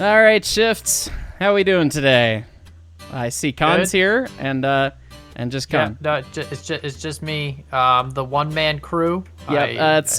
All right, shifts. How we doing today? I see Khan's here, and just Khan. Yeah, no, it's just me, the one-man crew. Yeah, it's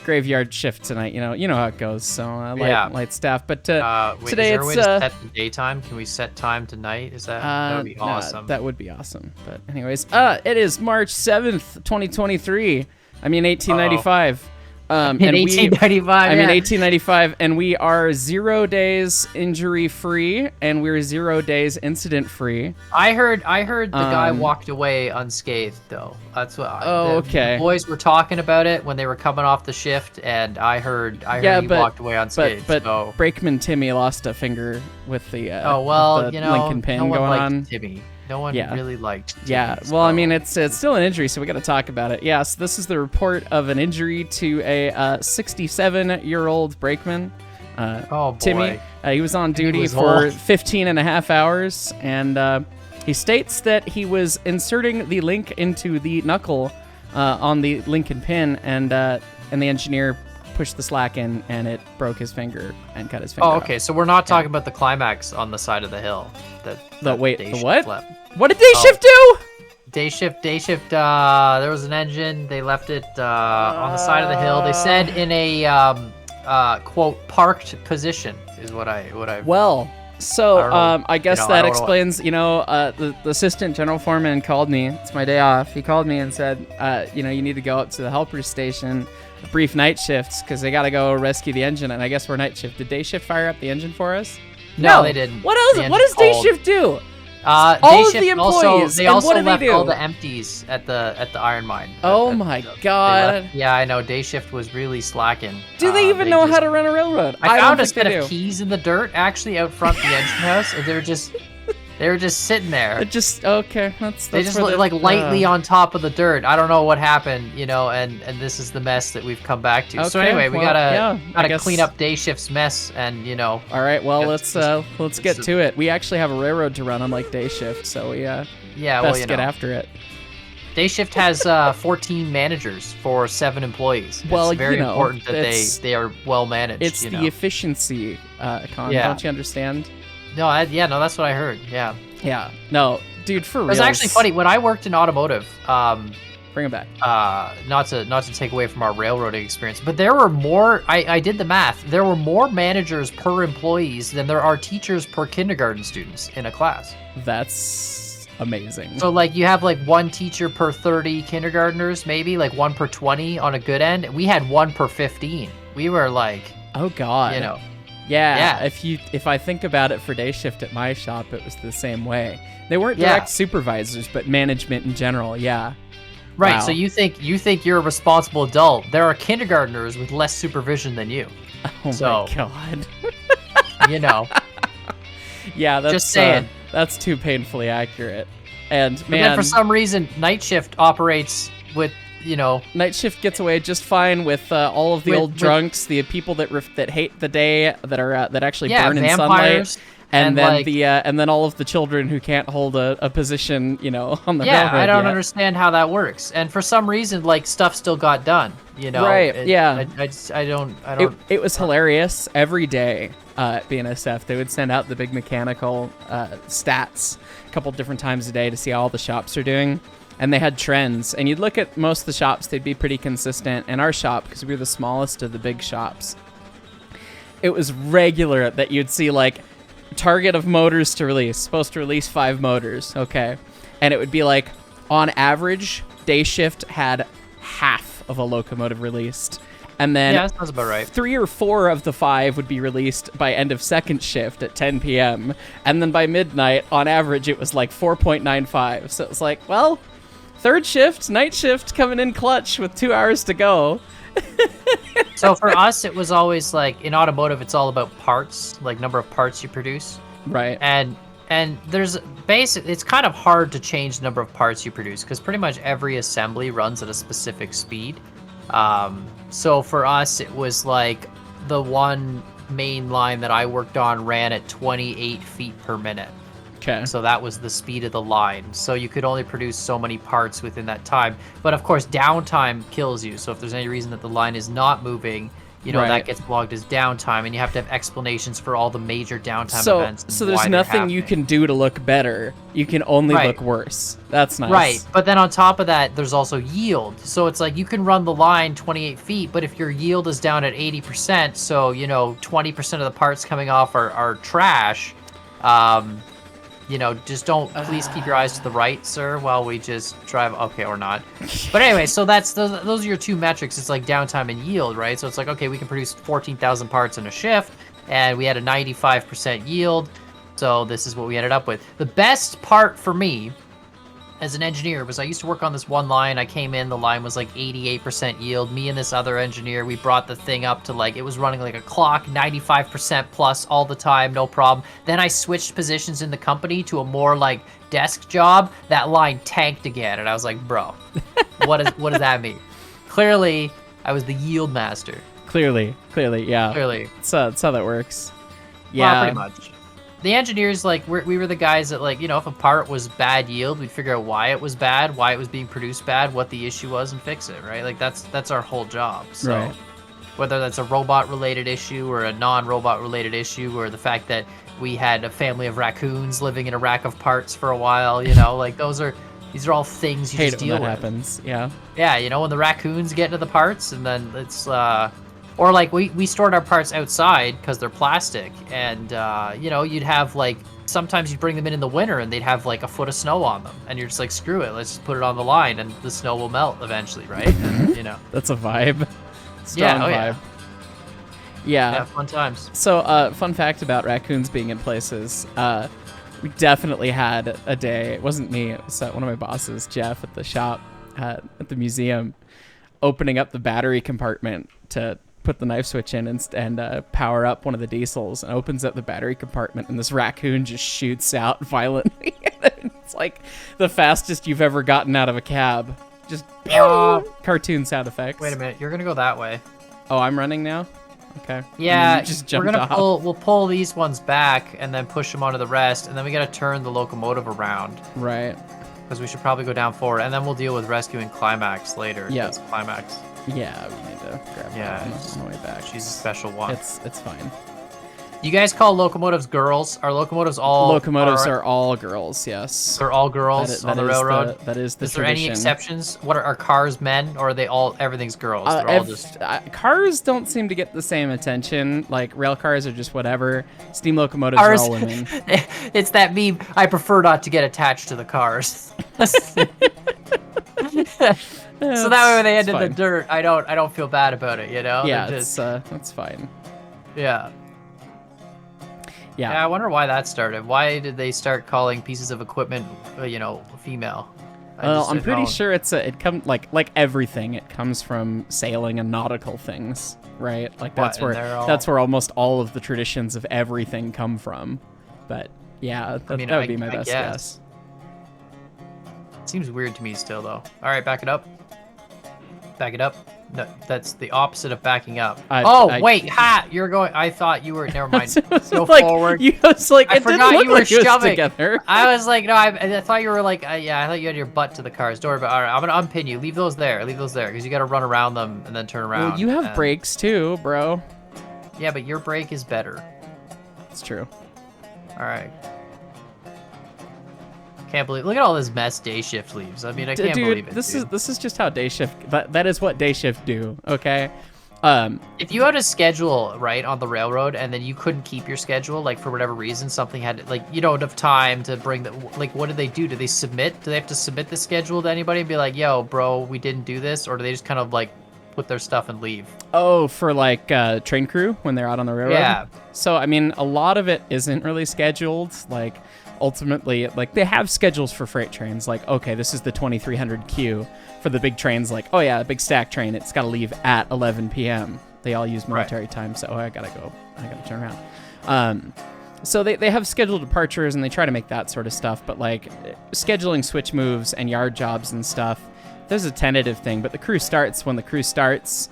graveyard shift tonight. You know how it goes. So light staff. But wait, today is there a way it's to set the daytime? Can we set time tonight? Is that would be awesome? That would be awesome. But anyways, it is March 7th, 2023. I mean 1895. In 1895. I mean 1895, and we are 0 days injury free, and we're 0 days incident free. I heard the guy walked away unscathed though. That's what. Okay. The boys were talking about it when they were coming off the shift, and I heard he walked away unscathed. But Brakeman Timmy lost a finger with the Lincoln pin no one going liked on. Timmy. No one really liked Timmy. Yeah, well, I mean, it's still an injury, so we got to talk about it. Yeah, so this is the report of an injury to a 67-year-old brakeman. Oh, boy. Timmy, he was on duty for 15 and a half hours, and he states that he was inserting the link into the knuckle on the Lincoln pin, and the engineer pushed the slack in, and it broke his finger and cut his finger off. Okay, so we're not talking about the climax on the side of the hill. The what? Left. What did day shift do? Day shift, there was an engine. They left it on the side of the hill. They said in a quote parked position is what I. Well, so I guess that explains. The assistant general foreman called me. It's my day off. He called me and said, you need to go up to the helper station, brief night shifts because they got to go rescue the engine. And I guess we're night shift. Did day shift fire up the engine for us? No, they didn't. What else? What does day shift do? All of the employees. They also left do? all the empties at the iron mine. Oh my god! Yeah, I know. Day shift was really slacking. Do they even know how to run a railroad? I found a set of keys in the dirt actually out front the engine house, and they were just sitting there. Okay. They just like lightly on top of the dirt. I don't know what happened, and this is the mess that we've come back to. Okay, so anyway, we gotta guess... clean up day shift's mess, and All right, well let's get to it. We actually have a railroad to run unlike day shift, so we best get after it. Day shift has 14 managers for 7 employees. Well, it's very important that they are well managed. It's the efficiency, Con. Yeah. Don't you understand? No, that's what I heard. Yeah. Yeah. No, dude, for real. It was actually funny when I worked in automotive. Bring it back. Not to take away from our railroading experience, but there were more. I did the math. There were more managers per employees than there are teachers per kindergarten students in a class. That's amazing. So like you have like one teacher per 30 kindergartners, maybe like 1 per 20 on a good end. We had 1 per 15. We were like, oh god, Yeah, if I think about it for day shift at my shop, it was the same way. They weren't direct supervisors, but management in general, yeah. Right, wow. So you think you're a responsible adult. There are kindergartners with less supervision than you. Oh my god. Yeah, that's just saying. That's too painfully accurate. And but then for some reason, night shift operates with night shift gets away just fine with all of the old drunks, the people that hate the day, that actually burn in sunlight, and then all of the children who can't hold a position, on the railroad. Yeah, I don't understand how that works. And for some reason, like stuff still got done. Right? I don't. It was hilarious every day at BNSF. They would send out the big mechanical stats a couple different times a day to see how all the shops are doing. And they had trends, and you'd look at most of the shops, they'd be pretty consistent. And our shop, because we were the smallest of the big shops, it was regular that you'd see like target of motors to release, supposed to release 5 motors, okay? And it would be like, on average, day shift had half of a locomotive released. And then that sounds about right. 3 or 4 of the 5 would be released by end of second shift at 10 p.m. And then by midnight, on average, it was like 4.95. So it was like, well, third shift, night shift coming in clutch with 2 hours to go. So for us, it was always like in automotive, it's all about parts, like number of parts you produce. Right. And there's it's kind of hard to change the number of parts you produce because pretty much every assembly runs at a specific speed. So for us, it was like the one main line that I worked on ran at 28 feet per minute. Okay. So that was the speed of the line. So you could only produce so many parts within that time. But of course, downtime kills you. So if there's any reason that the line is not moving, you know, Right. that gets logged as downtime, and you have to have explanations for all the major downtime So, events. And so why there's they're nothing you happening. can do to look better. You can only Right. look worse. That's nice. Right, but then on top of that, there's also yield. So it's like you can run the line 28 feet, but if your yield is down at 80%, so, you know, 20% of the parts coming off are trash, you know, just don't, please keep your eyes to the right, sir, while we just drive, okay, or not. But anyway, so those are your two metrics. It's like downtime and yield, right? So it's like, okay, we can produce 14,000 parts in a shift, and we had a 95% yield, so this is what we ended up with. The best part for me as an engineer was I used to work on this one line. I came in, the line was like 88% yield. Me and this other engineer, we brought the thing up to like, it was running like a clock, 95% plus all the time, no problem. Then I switched positions in the company to a more like desk job. That line tanked again, and I was like, bro, what does that mean? Clearly, I was the yield master. Clearly, yeah. Clearly. That's how that works. Yeah. Well, pretty much. The engineers, like, we were the guys that, like, you know, if a part was bad yield, we'd figure out why it was bad, why it was being produced bad, what the issue was, and fix it, right? Like, that's our whole job. So, Right. whether that's a robot-related issue or a non-robot-related issue, or the fact that we had a family of raccoons living in a rack of parts for a while, you know, like, these are all things you Hate just it when deal that with. happens. Yeah. Yeah, you know, when the raccoons get into the parts, and then it's, or like we stored our parts outside because they're plastic, and you know, you'd have like, sometimes you'd bring them in the winter and they'd have like a foot of snow on them, and you're just like, screw it, let's just put it on the line and the snow will melt eventually, right? And, you know. That's a vibe. Yeah, Strong oh, vibe. yeah. Yeah. Fun times. So, fun fact about raccoons being in places. We definitely had a day. It wasn't me. It was one of my bosses, Jeff, at the shop at the museum, opening up the battery compartment to put the knife switch in and power up one of the diesels, and opens up the battery compartment, and this raccoon just shoots out violently. It's like the fastest you've ever gotten out of a cab. Just cartoon sound effects. Wait a minute, you're gonna go that way. Oh, I'm running now? Okay. Yeah, You just we're jumped gonna off. we'll pull these ones back and then push them onto the rest, and then we gotta turn the locomotive around, Right. because we should probably go down forward, and then we'll deal with rescuing Climax later. Yeah. 'cause Climax, Yeah, we need to grab Yeah, that on the way back. she's a special one. It's fine. You guys call locomotives girls? Are locomotives all? Locomotives are all girls, yes. They're all girls on the railroad. That is the Is there tradition. any exceptions? What are cars men, or are they all? Everything's girls. They're all just. Cars don't seem to get the same attention. Like, rail cars are just whatever. Steam locomotives Cars. are all women. It's that meme. I prefer not to get attached to the cars. So that way when they end in the dirt, I don't feel bad about it, you know? Yeah, They're just, that's fine. yeah. Yeah. Yeah, I wonder why that started. Why did they start calling pieces of equipment, you know, female? Well, I'm pretty sure it comes like everything. It comes from sailing and nautical things, right? Like that's What, and where they're all- that's where almost all of the traditions of everything come from. But yeah, that would be my best guess. Seems weird to me still, though. All right, back it up. Back it up. No, that's the opposite of backing up. Wait, you're going. I thought you were. Never mind. Go like, forward. You was like, I it didn't forgot look you were like it was shoving. together. I was like, no, I thought you were like, yeah, I thought you had your butt to the cars. Don't worry about it. All right, I'm gonna unpin you. Leave those there. Leave those there, because you got to run around them and then turn around. Well, you have brakes too, bro. Yeah, but your brake is better. It's true. All right. Can't believe. Look at all this mess day shift leaves. I mean, I can't believe it. This dude. is just how day shift. That is what day shift do. Okay. If you had a schedule, right, on the railroad, and then you couldn't keep your schedule, like, for whatever reason, something had, like, you don't have time to bring the, like, what do they do? Do they submit? Do they have to submit the schedule to anybody and be like, yo, bro, we didn't do this? Or do they just kind of, like, put their stuff and leave? Oh, for, like, train crew when they're out on the railroad? Yeah. So, I mean, a lot of it isn't really scheduled. Like, ultimately, like, they have schedules for freight trains. Like, okay, this is the 2300 queue. For the big trains, like, oh yeah, a big stack train, it's got to leave at 11 p.m. They all use military time, so I gotta go. I gotta turn around. So they have scheduled departures, and they try to make that sort of stuff. But like scheduling switch moves and yard jobs and stuff, there's a tentative thing. But the crew starts when the crew starts.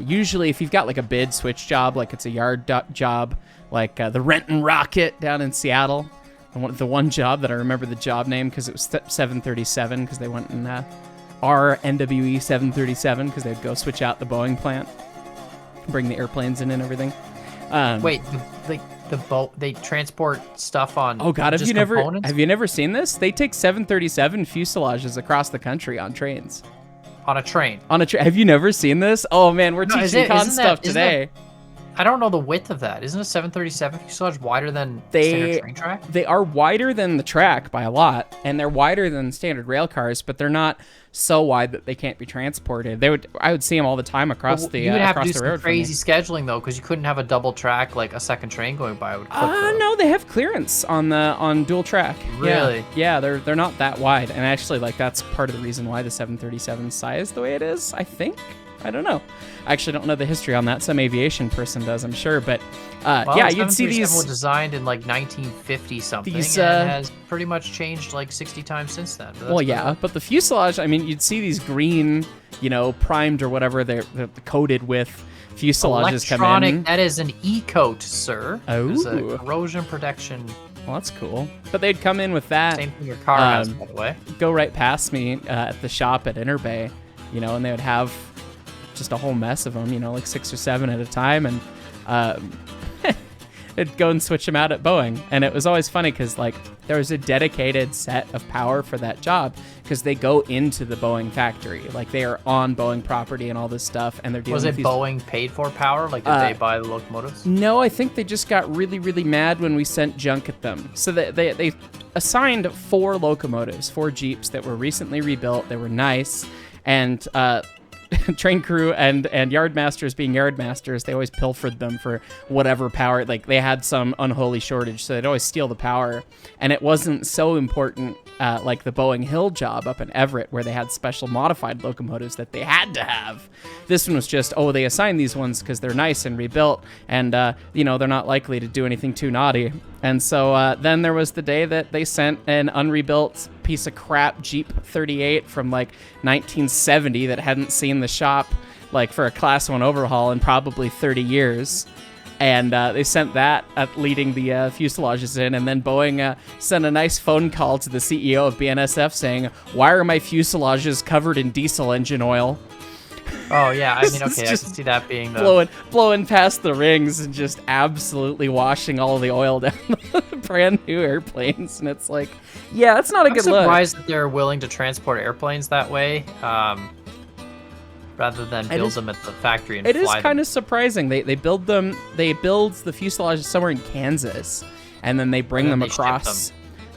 Usually, if you've got like a bid switch job, like it's a yard job, like the Renton Rocket down in Seattle. The one job that I remember the job name because it was 737 because they went and RNWE 737 because they'd go switch out the Boeing plant. bring the airplanes in and everything. Wait, the boat, they transport stuff on. Oh God, just components? have you never seen this? They take 737 fuselages across the country on trains. On a train. Have you never seen this? Oh man, we're teaching con stuff today. I don't know the width of that. Isn't a 737 fuselage wider than standard train track? They are wider than the track by a lot, and they're wider than standard rail cars, but they're not so wide that they can't be transported. I would see them all the time across the road. You would have to do some crazy scheduling though, because you couldn't have a double track like a second train going by. No, they have clearance on dual track. Really? Yeah, they're not that wide, and actually, like that's part of the reason why the 737 size the way it is. I think. I don't know. I actually don't know the history on that. Some aviation person does, I'm sure. But yeah, you'd see these. Were designed in like 1950 something, and has pretty much changed like 60 times since then. Well, yeah, but the fuselage. I mean, you'd see these green, primed or whatever they're coated with fuselages come in. That is an E-coat, sir. Oh, it's a corrosion protection. Well, that's cool. But they'd come in with that. Same thing your car has, by the way. Go right past me at the shop at Interbay, and they would have just a whole mess of them, like 6 or 7 at a time, and it'd go and switch them out at Boeing. And it was always funny because like there was a dedicated set of power for that job because they go into the Boeing factory, like they are on Boeing property and all this stuff, and they're dealing with Boeing paid for power? Like did they buy the locomotives? No, I think they just got really, really mad when we sent junk at them. So they assigned 4 locomotives, 4 Jeeps that were recently rebuilt. They were nice, and train crew and yardmasters being yardmasters, they always pilfered them for whatever power. Like they had some unholy shortage, so they'd always steal the power. And it wasn't so important like the Boeing Hill job up in Everett, where they had special modified locomotives that they had to have. This one was just, they assigned these ones because they're nice and rebuilt, and they're not likely to do anything too naughty. And so then there was the day that they sent an unrebuilt piece of crap Jeep 38 from like 1970 that hadn't seen the shop like for a class 1 overhaul in probably 30 years. And they sent that leading the fuselages in, and then Boeing sent a nice phone call to the CEO of BNSF saying, "Why are my fuselages covered in diesel engine oil?" Oh yeah, I mean, okay, I can see that being the blowing past the rings and just absolutely washing all the oil down the brand new airplanes, and it's like, yeah, that's not a good look. I'm surprised that they're willing to transport airplanes that way, rather than build them at the factory and fly them. It is kind of surprising. They build the fuselage somewhere in Kansas, and then they bring them across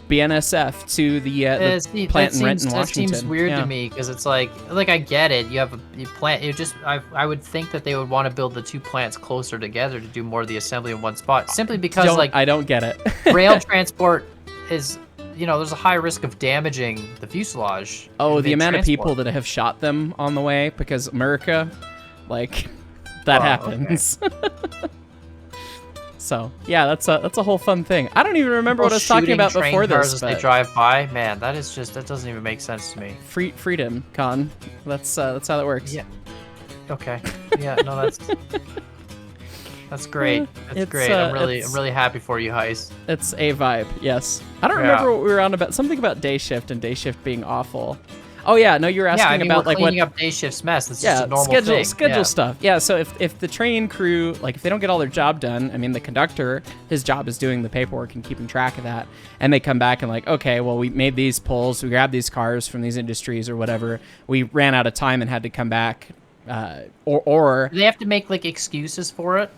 BNSF to the plant in Renton, Washington. That seems weird to me because it's like I get it. You have a plant. I would think that they would want to build the 2 plants closer together to do more of the assembly in one spot. Simply because I don't get it. Rail transport is, there's a high risk of damaging the fuselage. Oh, the amount of people that have shot them on the way because America, that happens. Okay. So yeah, that's a whole fun thing. I don't even remember what I was talking about before this. As they drive by, man, that doesn't even make sense to me. Freedom, Con. That's how that works. Yeah. Okay. Yeah. No, that's great. That's great. I'm really happy for you, Heis. It's a vibe. Yes. I don't remember what we were on about. Something about day shift and day shift being awful. Oh yeah, no, you were asking about we're cleaning up day shift's mess. That's just a normal thing. Schedule stuff. Yeah, so if the train crew, if they don't get all their job done, I mean, the conductor, his job is doing the paperwork and keeping track of that, and they come back and okay, well, we made these pulls, we grabbed these cars from these industries or whatever, we ran out of time and had to come back, or do they have to make excuses for it?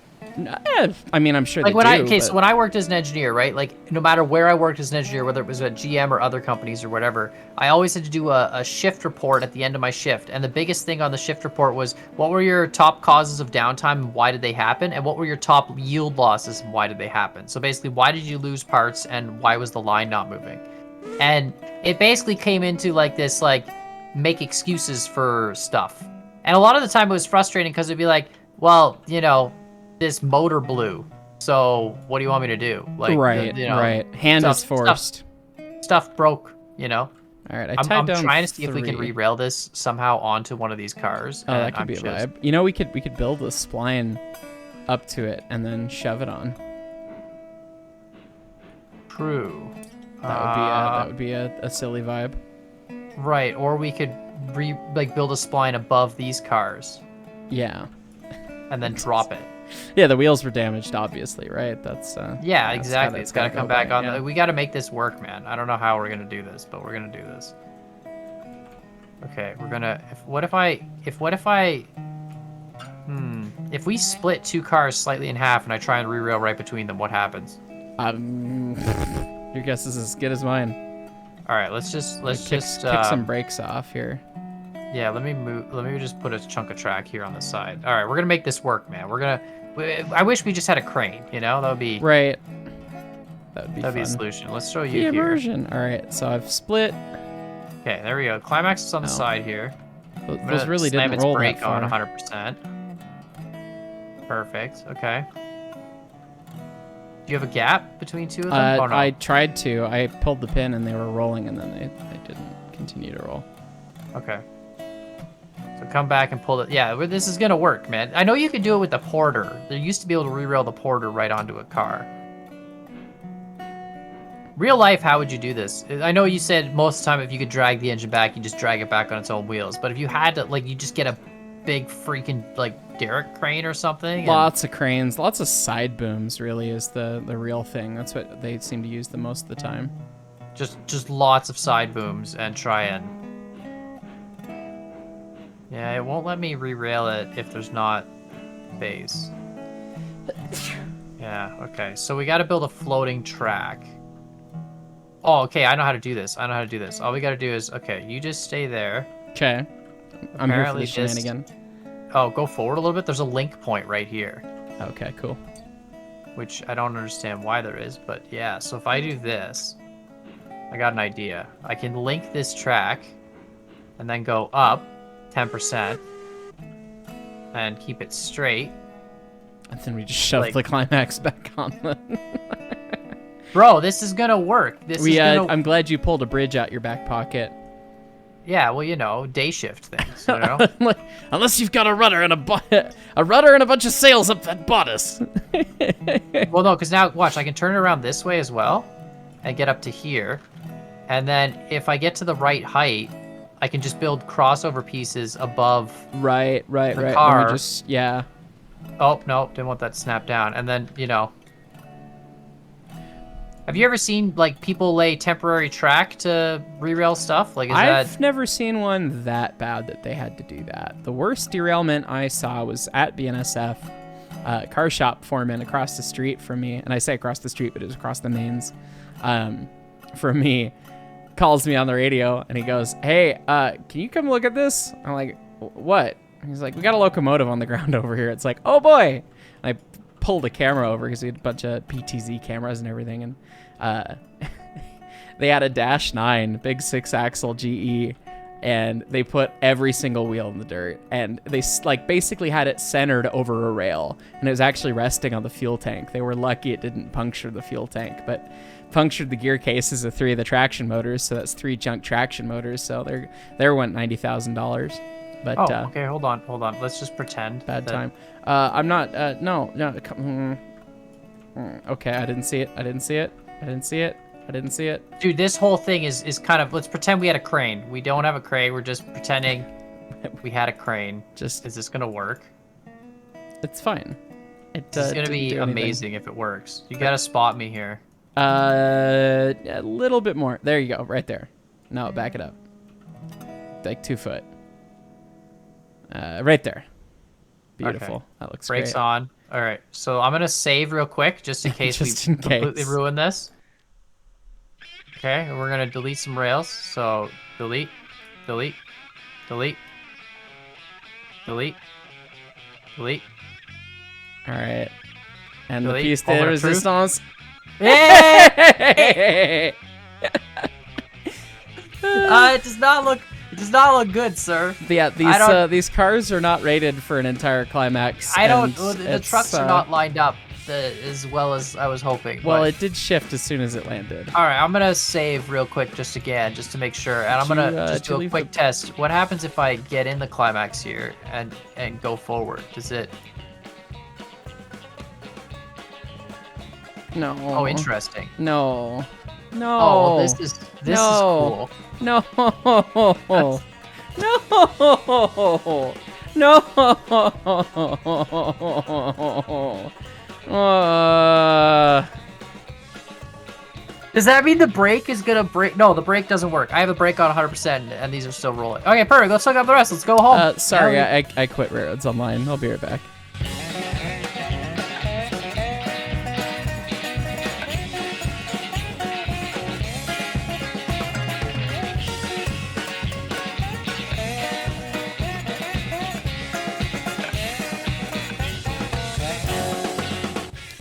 I mean, I'm sure they do. So when I worked as an engineer, right? No matter where I worked as an engineer, whether it was at GM or other companies or whatever, I always had to do a shift report at the end of my shift. And the biggest thing on the shift report was, what were your top causes of downtime and why did they happen? And what were your top yield losses and why did they happen? So basically, why did you lose parts and why was the line not moving? And it basically came into this, make excuses for stuff. And a lot of the time it was frustrating because it'd be like, well, this motor blew, so what do you want me to do? Right. Hand is forced. Stuff broke, All right, I'm trying to see if we can re-rail this somehow onto one of these cars. Oh, that could be a vibe. We could build a spline up to it and then shove it on. True. That would be a silly vibe. Right, or we could build a spline above these cars. Yeah. and then drop it. Yeah, the wheels were damaged, obviously, right? That's yeah, exactly. It's got to come back on. Yeah. We got to make this work, man. I don't know how we're gonna do this, but we're gonna do this. Okay, we're gonna. If we split two cars slightly in half and I try and re-rail right between them, what happens? Your guess is as good as mine. All right, let's just kick some brakes off here. Yeah, let me just put a chunk of track here on the side. All right, we're gonna make this work, man. I wish we just had a crane. You know, that would be right. That'd be a solution. Let's show you the immersion. All right, so I've split. Okay, there we go. Climax is on the side here. Those really didn't roll that far. On 100%. Perfect. Okay. Do you have a gap between two of them? Oh, no. I tried to. I pulled the pin and they were rolling, and then they didn't continue to roll. Okay. So come back and pull it. Yeah, this is gonna work, man. I know you could do it with the porter. There used to be able to re-rail the porter right onto a car. Real life, how would you do this? I know you said most of the time if you could drag the engine back, you just drag it back on its own wheels. But if you had to, like, you just get a big freaking, like, derrick crane or something? Lots of cranes, lots of side booms really is the real thing. That's what they seem to use the most of the time. Just lots of side booms and try and... Yeah, it won't let me re-rail it if there's not base. Yeah, okay. So we got to build a floating track. Oh, okay, I know how to do this. All we got to do is, okay, you just stay there. Okay. I'm here for the shenanigan. Oh, go forward a little bit. There's a link point right here. Okay, cool. Which I don't understand why there is, but yeah. So if I do this, I got an idea. I can link this track and then go up 10% and keep it straight. And then we just shove the climax back on the... Bro, this is gonna work. I'm glad you pulled a bridge out your back pocket. Yeah, well, you know, day shift things, you know? Unless you've got a rudder and a rudder and a bunch of sails up that bodice. Well, no, because now, watch, I can turn it around this way as well and get up to here. And then if I get to the right height, I can just build crossover pieces above the car. Yeah. Oh, no, didn't want that to snap down. And then, you know... Have you ever seen, like, people lay temporary track to re-rail stuff? Like, I've never seen one that bad that they had to do that. The worst derailment I saw was at BNSF, car shop foreman across the street from me, and I say across the street, but it was across the mains, from me, calls me on the radio, and he goes, hey, can you come look at this? I'm like, what? He's like, we got a locomotive on the ground over here. It's like, oh boy! And I pulled a camera over because we had a bunch of PTZ cameras and everything, and they had a -9 big 6-axle GE, and they put every single wheel in the dirt, and they like basically had it centered over a rail, and it was actually resting on the fuel tank. They were lucky it didn't puncture the fuel tank, but punctured the gear cases of 3 of the traction motors, so that's 3 junk traction motors, so there went $90,000. But okay, hold on. Let's just pretend. Bad time. I'm not. No. Okay, I didn't see it. Dude, this whole thing is kind of. Let's pretend we had a crane. We don't have a crane. We're just pretending we had a crane. Is this gonna work? It's fine. It's gonna be amazing if it works. You gotta spot me here. A little bit more. There you go. Right there. No, back it up. Like 2 foot. Right there. Beautiful. Okay. That looks Brakes great. on. All right. So I'm going to save real quick just in case we completely ruin this. Okay. We're going to delete some rails. So delete, delete, delete, delete, delete. All right. And delete. The piece de resistance. Hey! It does not look... It does not look good, sir. Yeah, these cars are not rated for an entire climax. The trucks are not lined up as well as I was hoping. Well, it did shift as soon as it landed. All right, I'm gonna save real quick just to make sure, and I'm gonna just do a quick test. What happens if I get in the climax here and go forward? Does it? No. Oh, interesting. No. No. Oh, well, this is cool. No. No. No. Does that mean the brake is gonna break? No, the brake doesn't work. I have the brake on 100%, and these are still rolling. Okay, perfect. Let's hook up the rest. Let's go home. Sorry, I quit Railroads Online. I'll be right back.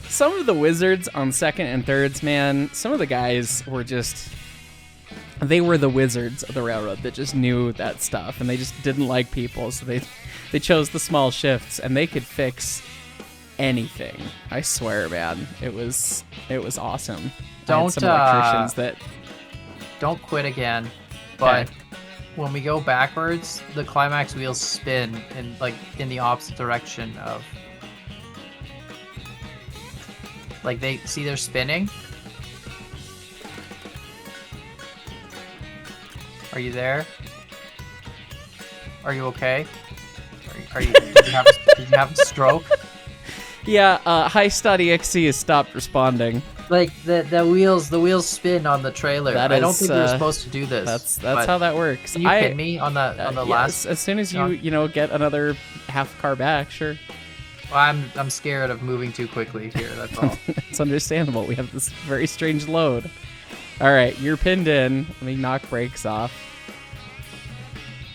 Some of the wizards on second and thirds, man, some of the guys were just, they were the wizards of the railroad that just knew that stuff, and they just didn't like people, so they chose the small shifts, and they could fix anything. I swear, man, it was awesome. I had some electricians that don't quit again, but when we go backwards, the climax wheels spin in the opposite direction of. Like they're spinning. Are you there? Are you okay? Did you have a stroke? Yeah, High.exe has stopped responding. Like the wheels spin on the trailer. I don't think we were supposed to do this. That's how that works. Can you pin me on the last? As soon as you get another half car back, sure. Well, I'm scared of moving too quickly here, that's all. It's understandable. We have this very strange load. All right, you're pinned in. Let me knock brakes off.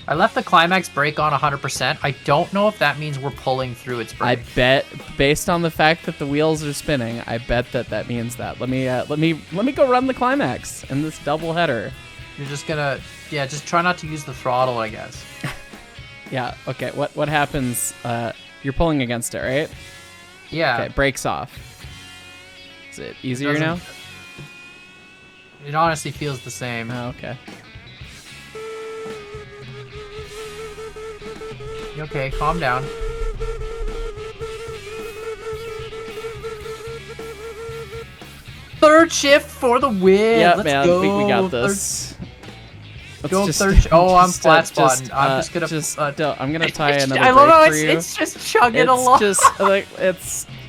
I left the climax brake on 100%. I don't know if that means we're pulling through its brake. I bet, based on the fact that the wheels are spinning, I bet that means that. Let me go run the climax in this double header. You're just gonna, just try not to use the throttle, I guess. Yeah. Okay. What happens? You're pulling against it, right? Yeah. Okay, brakes off. Is it easier now? It honestly feels the same. Oh, okay. Okay, calm down. Third shift for the win. Yeah, Let's man, go. we got this. Go third. I'm flat spotting. I'm just gonna. I'm gonna tie another I love how brake for you. it's just chugging along. It's just like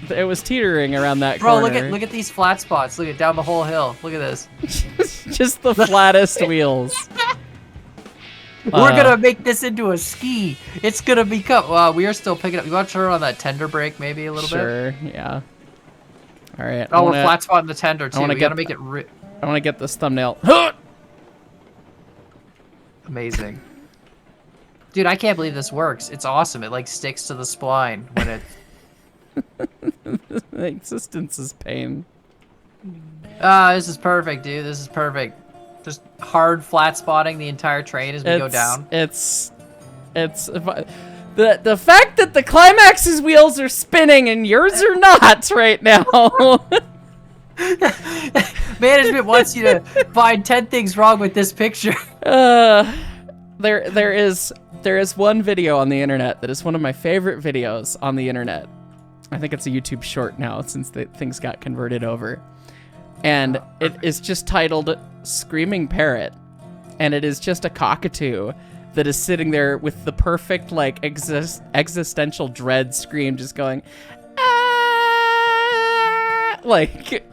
it was teetering around that Bro, corner. look at these flat spots. Look at down the whole hill. Look at this. Just the flattest wheels. We're gonna make this into a ski. It's gonna become. We are still picking up. You want to turn on that tender brake maybe a little bit? Sure. Yeah. All right. Oh, we're flat spotting the tender too. We gotta make it. I want to get this thumbnail. Amazing. Dude, I can't believe this works. It's awesome. It like sticks to the spline when it. The existence is pain. This is perfect, dude. This is perfect. Just hard flat spotting the entire train as we go down. It's the fact that the climax's wheels are spinning and yours are not right now. Management wants you to find 10 things wrong with this picture. There is one video on the internet that is one of my favorite videos on the internet. I think it's a YouTube short now since things got converted over. And it is just titled Screaming Parrot. And it is just a cockatoo that is sitting there with the perfect like existential dread scream just going like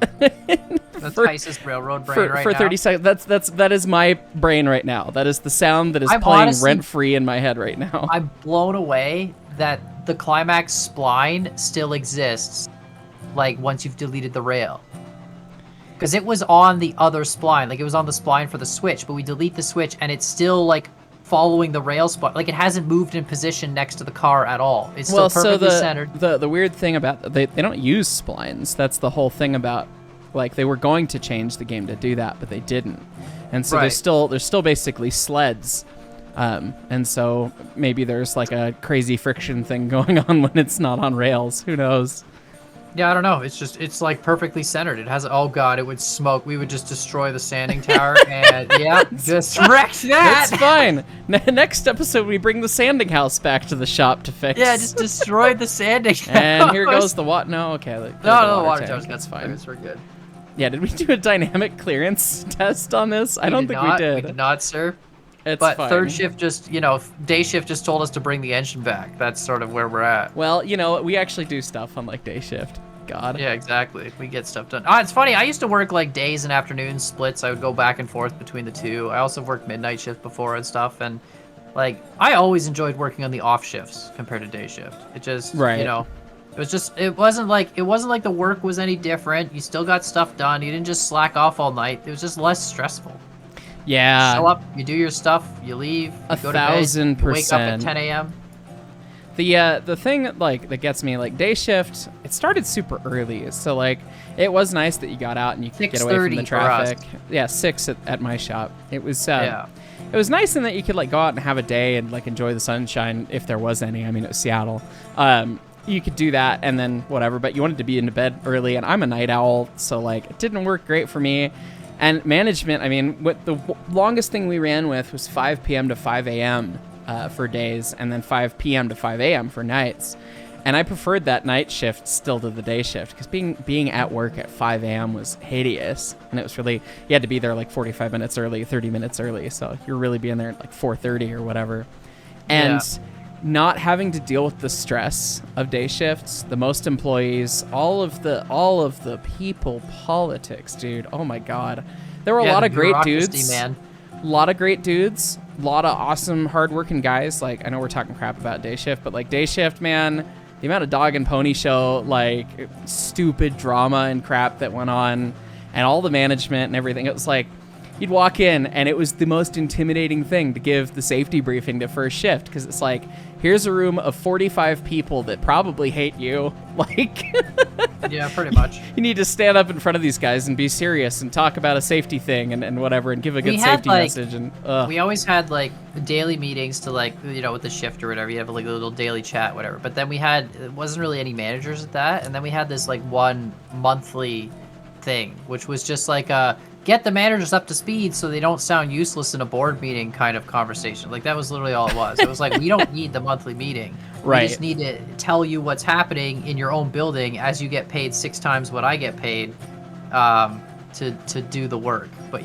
that's Tice's railroad brain right now. For 30 seconds. That is my brain right now. That is the sound that is playing rent-free in my head right now. I'm blown away that the climax spline still exists, like once you've deleted the rail. Because it was on the other spline, like it was on the spline for the switch, but we delete the switch and it's still like following the rail spot. Like it hasn't moved in position next to the car at all. It's still perfectly centered. The weird thing about they don't use splines. That's the whole thing about, like, they were going to change the game to do that, but they didn't. And so there's still basically sleds. And so maybe there's like a crazy friction thing going on when it's not on rails. Who knows? Yeah, I don't know. It's like perfectly centered. It has, oh god, it would smoke. We would just destroy the sanding tower and just wreck that. It's fine. Next episode, we bring the sanding house back to the shop to fix. Yeah, just destroy the sanding house. And here goes the what? No, okay. No, the water tower. That's fine. We're good. Yeah, did we do a dynamic clearance test on this? I don't think we did. We did not, sir. It's but fine. third shift just, day shift just told us to bring the engine back. That's sort of where we're at. Well, we actually do stuff on like day shift. God. Yeah, exactly. We get stuff done. It's funny. I used to work like days and afternoons splits. I would go back and forth between the two. I also worked midnight shift before and stuff. And like, I always enjoyed working on the off shifts compared to day shift. It just, Right. it wasn't like the work was any different. You still got stuff done. You didn't just slack off all night. It was just less stressful. Yeah. Show up, you do your stuff, you leave, you go to bed, you wake up at 10 a.m. The thing like that gets me, like, day shift, it started super early, so like it was nice that you got out and you could get away from the traffic. Yeah, 6 at my shop. It was it was nice in that you could like go out and have a day and like enjoy the sunshine if there was any. I mean, it was Seattle. You could do that and then whatever, but you wanted to be into bed early, and I'm a night owl, so like it didn't work great for me. And management, I mean, what the longest thing we ran with was 5 p.m. to 5 a.m. For days, and then 5 p.m. to 5 a.m. for nights. And I preferred that night shift still to the day shift, because being at work at 5 a.m. was hideous. And it was really, you had to be there like 45 minutes early, 30 minutes early. So you're really being there at like 4:30 or whatever. And not having to deal with the stress of day shifts, the most employees, all of the people politics, dude. Oh my God. There were a lot of great dudes. Man. A lot of great dudes, a lot of awesome, hardworking guys. Like, I know we're talking crap about day shift, but like day shift, man, the amount of dog and pony show, like stupid drama and crap that went on, and all the management and everything. It was like, you'd walk in and it was the most intimidating thing to give the safety briefing to first shift, because it's like, here's a room of 45 people that probably hate you. Like, yeah, pretty much. You need to stand up in front of these guys and be serious and talk about a safety thing and whatever, and give a good safety message. And we always had like daily meetings to like, with the shift or whatever. You have like a little daily chat, whatever. But then it wasn't really any managers at that. And then we had this like one monthly thing, which was just like get the managers up to speed so they don't sound useless in a board meeting kind of conversation. Like, that was literally all it was. It was like, we don't need the monthly meeting. Right. We just need to tell you what's happening in your own building as you get paid 6 times what I get paid to do the work. But,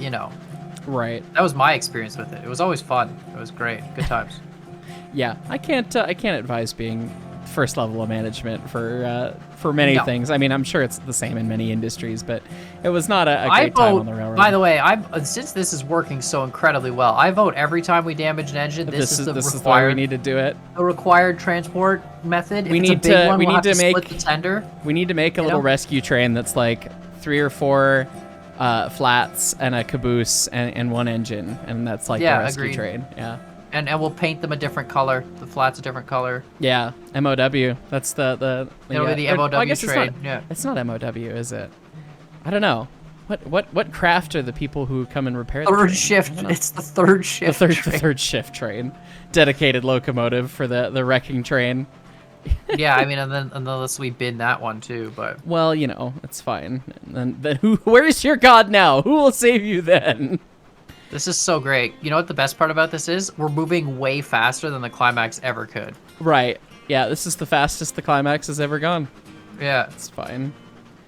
Right. That was my experience with it. It was always fun. It was great. Good times. Yeah, I can't advise being first level of management for many things. I mean, I'm sure it's the same in many industries, but it was not a great time on the railroad. By the way, since this is working so incredibly well, I vote every time we damage an engine. This is the way we need to do it. The required transport method. We need to split the tender. We need to make a little rescue train that's like 3 or 4 flats and a caboose and one engine, and that's like the rescue train. Yeah. And we'll paint them a different color. The flat's a different color. Yeah, MOW. That's the It'll be the MOW train. It's not MOW, is it? I don't know. What craft are the people who come and repair the third shift? It's the third shift. The third shift train, dedicated locomotive for the wrecking train. Yeah, I mean, and then unless we bin that one too, but well, it's fine. And then where's your god now? Who will save you then? This is so great. You know what the best part about this is? We're moving way faster than the climax ever could. Right. Yeah, this is the fastest the climax has ever gone. Yeah. It's fine.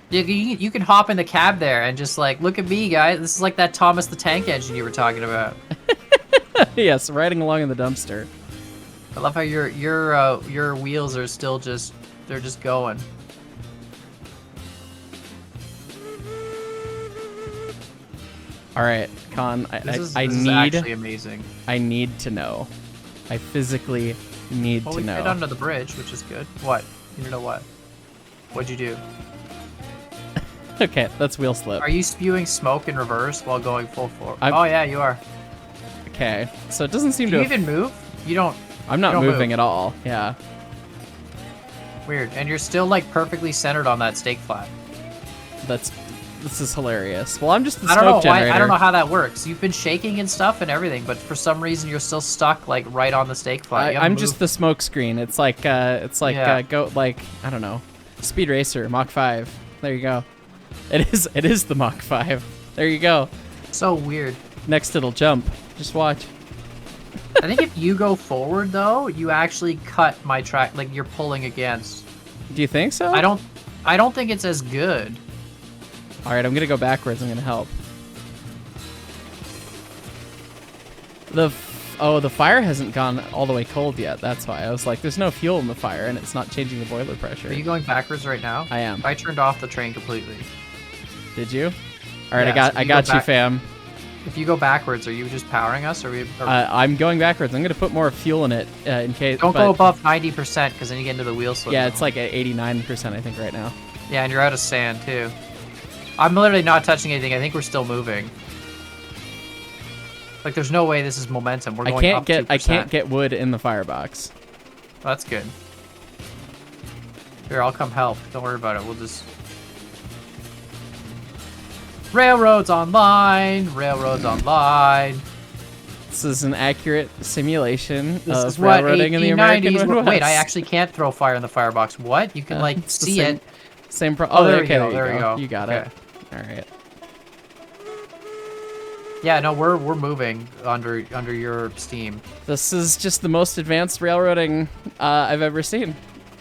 You can hop in the cab there and just like, look at me, guys. This is like that Thomas the Tank Engine you were talking about. Yes, riding along in the dumpster. I love how your wheels are still they're just going. All right, Con, this is actually amazing. I need to know. I physically need to know. Well, we fit under the bridge, which is good. What? You know what? What'd you do? Okay, that's wheel slip. Are you spewing smoke in reverse while going full forward? Oh yeah, you are. Okay, so it doesn't seem to. Do you even move? You don't. I'm not moving at all. Yeah. Weird, and you're still like perfectly centered on that stake flat. This is hilarious. Well, I'm just the smoke generator. I don't know how that works. You've been shaking and stuff and everything, but for some reason you're still stuck like right on the stake flat. I'm just the smoke screen. It's like I don't know, Speed Racer Mach 5. There you go. It is the Mach 5. There you go. So weird. Next it'll jump. Just watch. I think if you go forward though, you actually cut my track. Like you're pulling against. Do you think so? I don't think it's as good. All right, I'm gonna go babackwards. I'm gonna help. The Oh, the fire hasn't gone all the way cold yet. That's why. I was like, there's no fuel in the fire, and it's not changing the boiler pressure. Are you going backwards right now? I am. I turned off the train completely. Did you? All right, Yeah, I got you, fam. If you go backwards, are you just powering us, or I'm going backwards. I'm going to put more fuel in it in case. Don't go above 90%, because then you get into the wheel slip. Yeah, it's like at 89%, I think, right now. Yeah, and you're out of sand, too. I'm literally not touching anything. I think we're still moving. Like, there's no way this is momentum. We're going up 2%. I can't get wood in the firebox. That's good. Here, I'll come help. Don't worry about it. We'll just... Railroads online! Railroads online! This is an accurate simulation This of is what railroading in the American 1890s Midwest. Wait, I actually can't throw fire in the firebox. What? You can, like, It's the see same, it. Same Oh, there we okay, go, there we go. You got Okay. it. All right. Yeah, no, we're moving under your steam. This is just the most advanced railroading I've ever seen.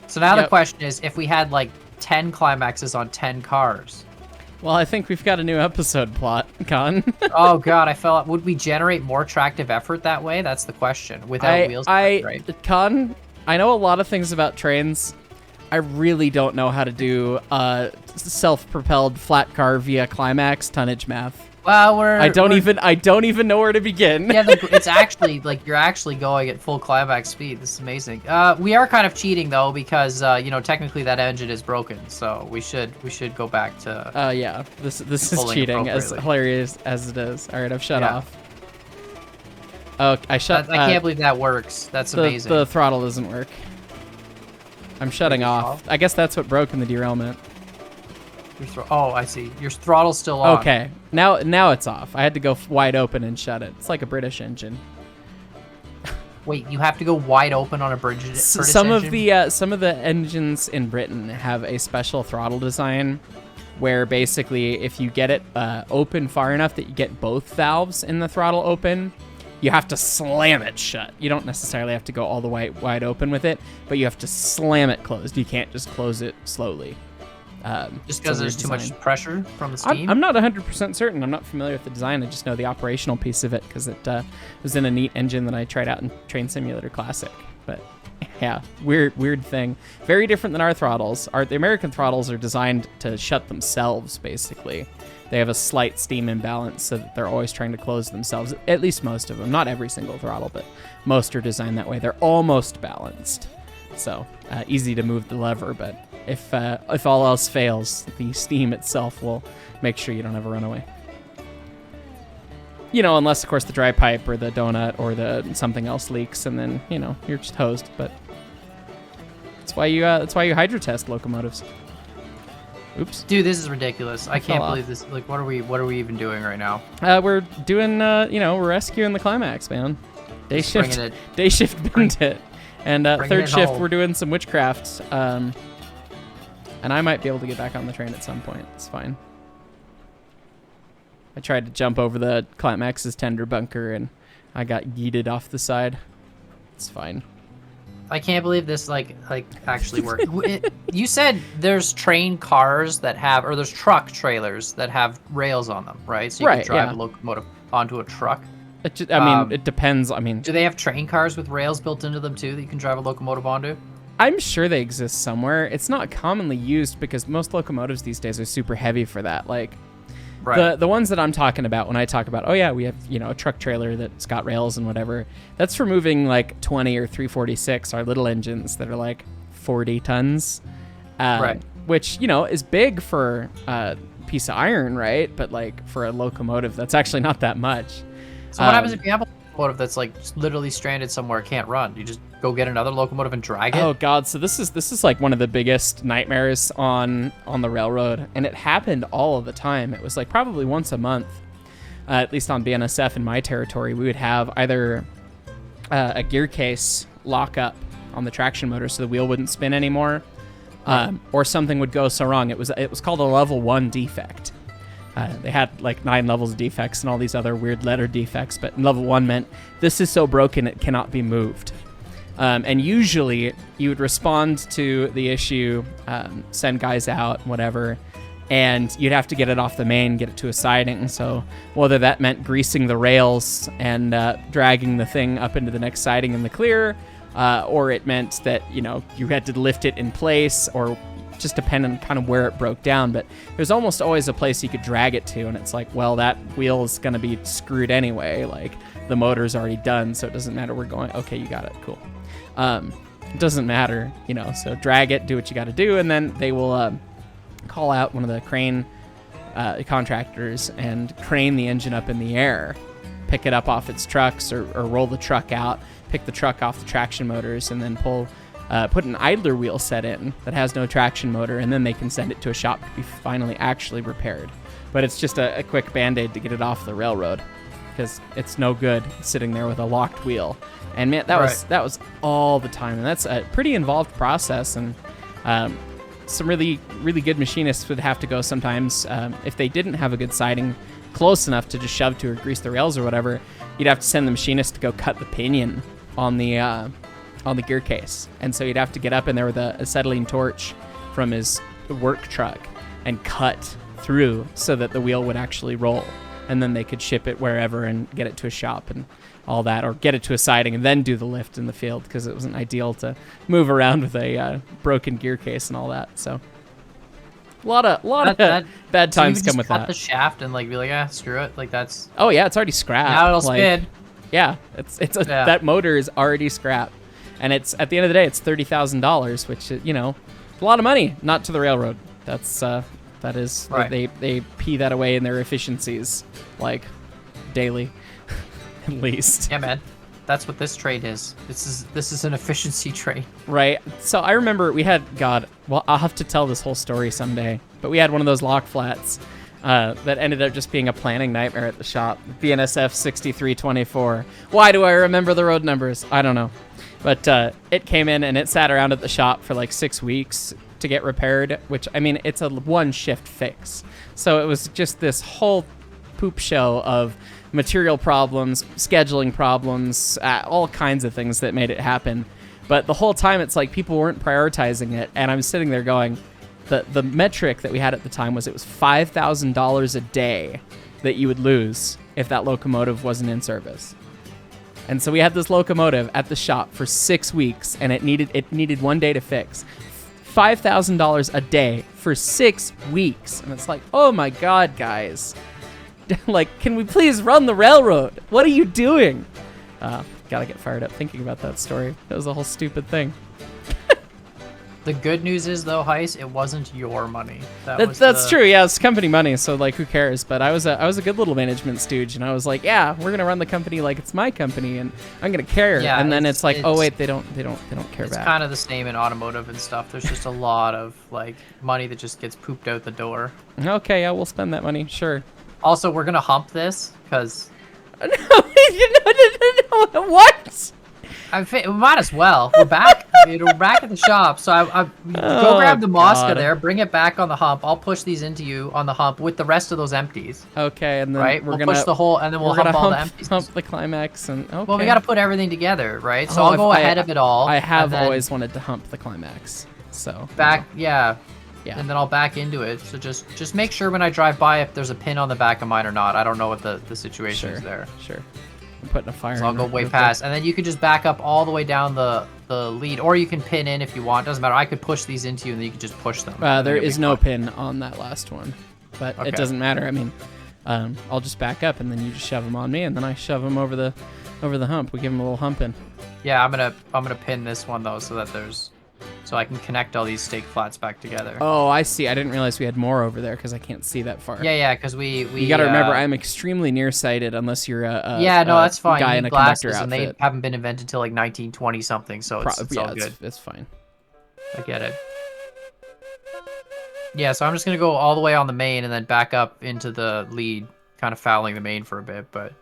So now the Yep. question is, if we had like 10 climaxes on 10 cars. Well, I think we've got a new episode plot, Con. Oh god, I fell out. Would we generate more tractive effort that way? That's the question. Without wheels, right? Con, I know a lot of things about trains. I really don't know how to do self-propelled flat car via climax tonnage math. Well, I don't even know where to begin. Yeah, it's actually like you're actually going at full climax speed. This is amazing. We are kind of cheating though because you know technically that engine is broken, so we should go back to. Yeah, this is cheating, as hilarious as it is. All right, I've shut off. Oh, I shut. I can't believe that works. That's amazing. The throttle doesn't work. I'm shutting off. I guess that's what broke in the derailment. Oh, I see. Your throttle's still on. Okay, now it's off. I had to go wide open and shut it. It's like a British engine. Wait, you have to go wide open on a British engine? Some of the engines in Britain have a special throttle design, where basically if you get it open far enough that you get both valves in the throttle open, you have to slam it shut. You don't necessarily have to go all the way wide open with it, but you have to slam it closed. You can't just close it slowly. Just because there's too much pressure from the steam? I'm not 100% certain. I'm not familiar with the design. I just know the operational piece of it because it was in a neat engine that I tried out in Train Simulator Classic. But yeah, weird thing. Very different than our throttles. The American throttles are designed to shut themselves, basically. They have a slight steam imbalance so that they're always trying to close themselves. At least most of them. Not every single throttle, but most are designed that way. They're almost balanced. So easy to move the lever, but if all else fails, the steam itself will make sure you don't have a runaway. You know, unless of course the dry pipe or the donut or the something else leaks, and then you know you're just hosed. But that's why you hydro test locomotives. Oops. Dude, this is ridiculous. I can't believe this. Like, what are we even doing right now? We're doing we're rescuing the climax, man. Day shift burned it. And third shift, we're doing some witchcraft. And I might be able to get back on the train at some point. It's fine. I tried to jump over the climax's tender bunker, and I got yeeted off the side. It's fine. I can't believe this like actually worked. You said there's train cars that have, or there's truck trailers that have rails on them, right? So you can drive a locomotive onto a truck. It depends. Do they have train cars with rails built into them too that you can drive a locomotive onto? I'm sure they exist somewhere. It's not commonly used because most locomotives these days are super heavy for that. Like, the ones that I'm talking about when I talk about, oh yeah, we have a truck trailer that's got rails and whatever. That's for moving like 20 or 346, our little engines that are like 40 tons. Which is big for a piece of iron, right? But like for a locomotive, that's actually not that much. So what happens if you have a locomotive that's like literally stranded somewhere, can't run? You just go get another locomotive and drag it? Oh god, so this is like one of the biggest nightmares on the railroad, and it happened all of the time. It was like probably once a month, at least on BNSF in my territory, we would have either a gear case lock up on the traction motor so the wheel wouldn't spin anymore, or something would go so wrong. It was called a level 1 defect. They had like 9 levels of defects and all these other weird letter defects, but level 1 meant this is so broken it cannot be moved. And usually you would respond to the issue, send guys out, whatever, and you'd have to get it off the main, get it to a siding. So whether that meant greasing the rails and dragging the thing up into the next siding in the clear, or it meant that, you know, you had to lift it in place, or just depend on kind of where it broke down. But there's almost always a place you could drag it to, and it's like, well, that wheel is going to be screwed anyway. Like, the motor's already done, so it doesn't matter. We're going, okay, you got it, cool. It doesn't matter, you know, so drag it, do what you got to do, and then they will call out one of the crane contractors and crane the engine up in the air, pick it up off its trucks, or roll the truck out, pick the truck off the traction motors, and then put an idler wheel set in that has no traction motor, and then they can send it to a shop to be finally actually repaired. But it's just a quick Band-Aid to get it off the railroad, because it's no good sitting there with a locked wheel. And man, that was all the time, and that's a pretty involved process. And some really good machinists would have to go sometimes, if they didn't have a good siding close enough to just shove to or grease the rails or whatever. You'd have to send the machinist to go cut the pinion on the gear case, and so you'd have to get up in there with a acetylene torch from his work truck and cut through so that the wheel would actually roll, and then they could ship it wherever and get it to a shop and all that, or get it to a siding and then do the lift in the field, because it wasn't ideal to move around with a broken gear case and all that. So a lot of bad times come with that. Cut the shaft and like be like, screw it, like that's. Oh yeah, it's already scrapped. Now it'll spin. Yeah, that motor is already scrapped, and it's at the end of the day, it's $30,000, which, you know, a lot of money. Not to the railroad. That is right. They pee that away in their efficiencies, like daily, at least. Yeah, man. That's what this trade is. This is an efficiency trade. Right. So I remember we had, well, I'll have to tell this whole story someday, but we had one of those lock flats that ended up just being a planning nightmare at the shop. BNSF 6324. Why do I remember the road numbers? I don't know. But it came in and it sat around at the shop for like 6 weeks to get repaired, which, I mean, it's a one shift fix. So it was just this whole poop show of material problems, scheduling problems, all kinds of things that made it happen. But the whole time, it's like people weren't prioritizing it, and I'm sitting there going, the metric that we had at the time was it was $5,000 a day that you would lose if that locomotive wasn't in service. And so we had this locomotive at the shop for 6 weeks, and it needed 1 day to fix. $5,000 a day for 6 weeks. And it's like, oh my God, guys. Like, can we please run the railroad? What are you doing? Gotta get fired up thinking about that story. That was a whole stupid thing. The good news is, though, Heist, it wasn't your money. That's true. Yeah, it's company money, so like, who cares? But I was a good little management stooge, and I was like, yeah, we're gonna run the company like it's my company, and I'm gonna care. Yeah, and then it's like, oh wait, they don't care. It's back. kind of the same in automotive and stuff. There's just a lot of like money that just gets pooped out the door. Okay, yeah, we'll spend that money, sure. Also, we're gonna hump this because. No, what? We might as well. We're back. We're back at the shop. So go grab the Mosca there, bring it back on the hump. I'll push these into you on the hump with the rest of those empties. Okay, and then right, we'll push the whole, and then we'll hump all the empties. Hump the climax, and okay. Well, we got to put everything together, right? So I'll go ahead of it all. I have always wanted to hump the climax. So back, yeah. Yeah. And then I'll back into it. So just make sure when I drive by if there's a pin on the back of mine or not. I don't know what the situation is there. Sure. I'm putting a fire. So I'll go way past, and then you can just back up all the way down the lead, or you can pin in if you want. Doesn't matter. I could push these into you, and then you can just push them. There is no pin on that last one, but it doesn't matter. I mean, I'll just back up, and then you just shove them on me, and then I shove them over the hump. We give them a little humping. Yeah, I'm gonna pin this one though, so I can connect all these stake flats back together. Oh, I see. I didn't realize we had more over there because I can't see that far. Yeah, because we. You got to remember, I'm extremely nearsighted unless you're a that's fine. Guy in a conductor outfit. And they haven't been invented until like 1920 something, so it's all good. It's fine. I get it. Yeah, so I'm just gonna go all the way on the main and then back up into the lead, kind of fouling the main for a bit, but.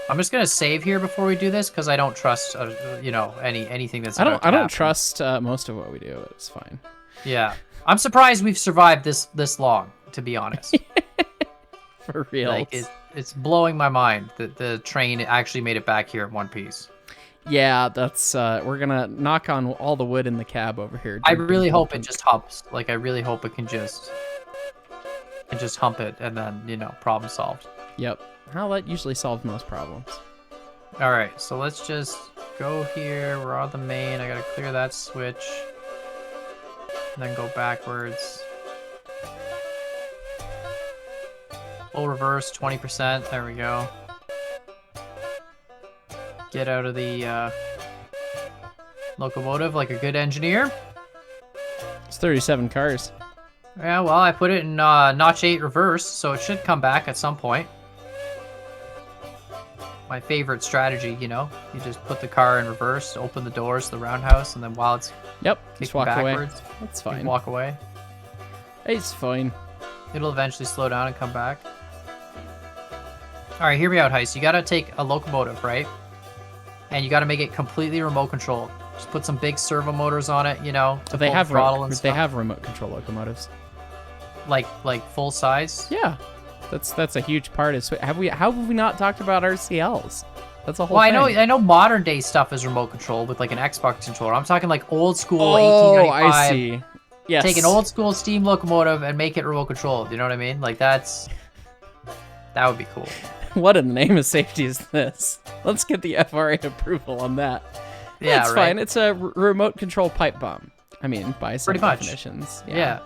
I'm just gonna save here before we do this because I don't trust, anything that's. I don't trust most of what we do. It's fine. Yeah, I'm surprised we've survived this long. To be honest. For real. Like it's blowing my mind that the train actually made it back here in one piece. Yeah, that's we're gonna knock on all the wood in the cab over here. I really hope it just humps. Like I really hope it can just and just hump it, and then, you know, problem solved. Yep. How that usually solves most problems. All right, so let's just go here. We're on the main. I gotta clear that switch, and then go backwards. Full reverse, 20%. There we go. Get out of the locomotive like a good engineer. It's 37 cars. Yeah, well, I put it in notch 8 reverse, so it should come back at some point. My favorite strategy, you know? You just put the car in reverse, open the doors to the roundhouse, and then while it's just walk backwards, away. That's fine. walk away. It's fine. It'll eventually slow down and come back. All right, hear me out, Heist. You gotta take a locomotive, right? And you gotta make it completely remote controlled. Just put some big servo motors on it, you know, to They pull the throttle and they stuff. have remote control locomotives. Like full size. Yeah, that's a huge part. How have we not talked about RCLs? That's a whole. Well, thing. I know modern day stuff is remote control with like an Xbox controller. I'm talking like old school Oh, 1895. I see. Yes. Take an old school steam locomotive and make it remote controlled. You know what I mean? Like that would be cool. What in the name of safety is this? Let's get the FRA approval on that. Yeah, it's right. fine. It's a remote control pipe bomb. I mean, by some Pretty much. definitions. Yeah.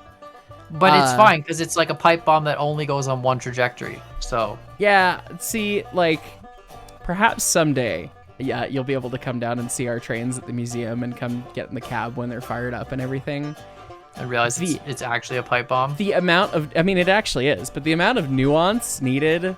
But it's fine because it's like a pipe bomb that only goes on one trajectory. So Yeah. See, like, perhaps someday, yeah, you'll be able to come down and see our trains at the museum and come get in the cab when they're fired up and everything. I realize it's actually a pipe bomb. The amount of, I mean, it actually is, but the amount of nuance needed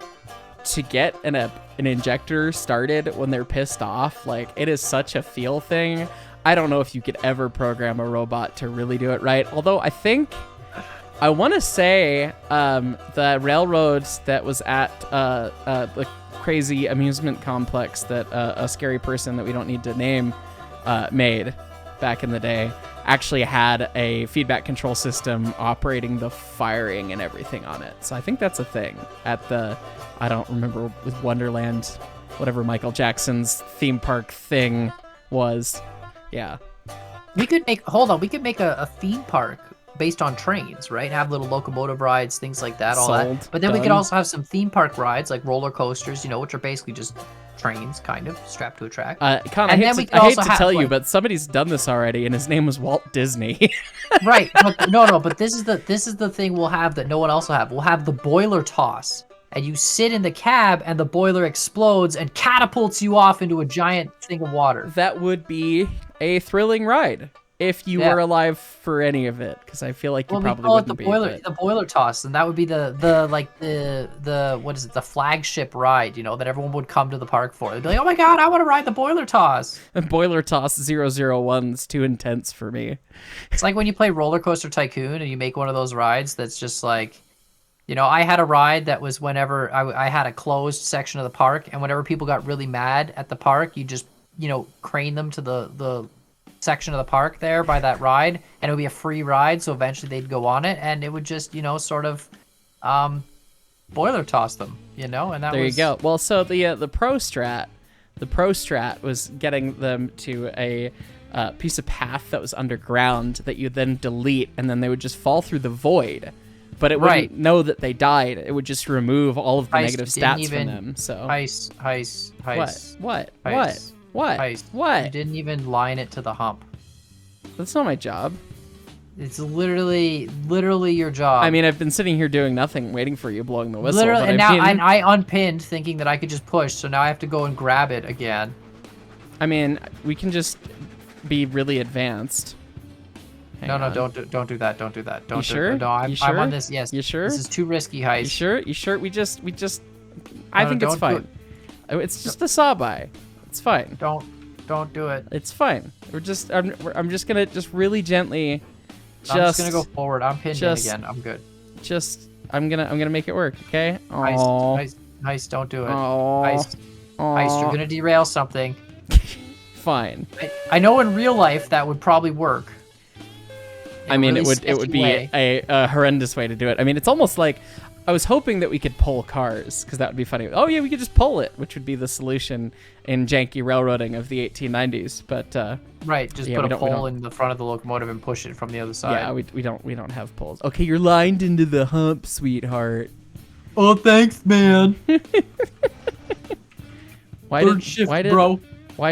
to get an injector started when they're pissed off, like, it is such a feel thing. I don't know if you could ever program a robot to really do it right. Although I want to say the railroads that was at the crazy amusement complex that a scary person that we don't need to name made back in the day actually had a feedback control system operating the firing and everything on it. So I think that's a thing at the, I don't remember, with Wonderland, whatever Michael Jackson's theme park thing was. Yeah. We could make a theme park based on trains, right? Have little locomotive rides, things like that, all Sold. that. But then we could Done. also have some theme park rides, like roller coasters, you know, which are basically just trains, kind of, strapped to a track. Con, And I then we hate could to also have, tell you, like- but somebody's done this already, and his name was Walt Disney. Right, but no, but this is the thing we'll have that no one else will have. We'll have the boiler toss, and you sit in the cab, and the boiler explodes and catapults you off into a giant thing of water. That would be a thrilling ride if you were alive for any of it, because I feel like you probably we call it wouldn't the boiler toss, and that would be the what is it, the flagship ride, you know, that everyone would come to the park for. They'd be like, oh my god, I want to ride the boiler toss. Boiler Toss 001's too intense for me. It's like when you play Roller Coaster Tycoon and you make one of those rides that's just like, you know, I had a ride that was whenever I had a closed section of the park, and whenever people got really mad at the park, you just, you know, crane them to the section of the park there by that ride, and it would be a free ride, so eventually they'd go on it, and it would just, you know, sort of boiler toss them, you know, and that There was... you go. Well, so the Pro Strat was getting them to a piece of path that was underground that you then delete, and then they would just fall through the void. But it wouldn't know that they died. It would just remove all of the negative stats from them. So Heist. What? Heist. What? You didn't even line it to the hump. That's not my job. It's literally your job. I mean, I've been sitting here doing nothing, waiting for you blowing the whistle. Literally, but and I now mean, I unpinned thinking that I could just push, so now I have to go and grab it again. I mean, we can just be really advanced. Hang No, on. don't do that. Don't do that. Don't You sure? No, I'm You sure? on this. Yes. You sure? This is too risky, Heist. You sure? You sure? We just. I think it's don't do fine. It's just a saw by. It's fine. Don't do it. It's fine. I'm just gonna really gently. I'm just gonna go forward. I'm pinned in again. I'm good. I'm gonna make it work. Okay. Heist, don't do it. Oh. Heist, you're gonna derail something. Fine. I know in real life that would probably work. I mean, really it would be sketchy way. a horrendous way to do it. I mean, it's almost like I was hoping that we could pull cars, because that would be funny. Oh yeah, we could just pull it, which would be the solution in janky railroading of the 1890s. But right, just yeah, put a pole in the front of the locomotive and push it from the other side. Yeah, we don't have poles. Okay, you're lined into the hump, sweetheart. Oh, thanks, man. Why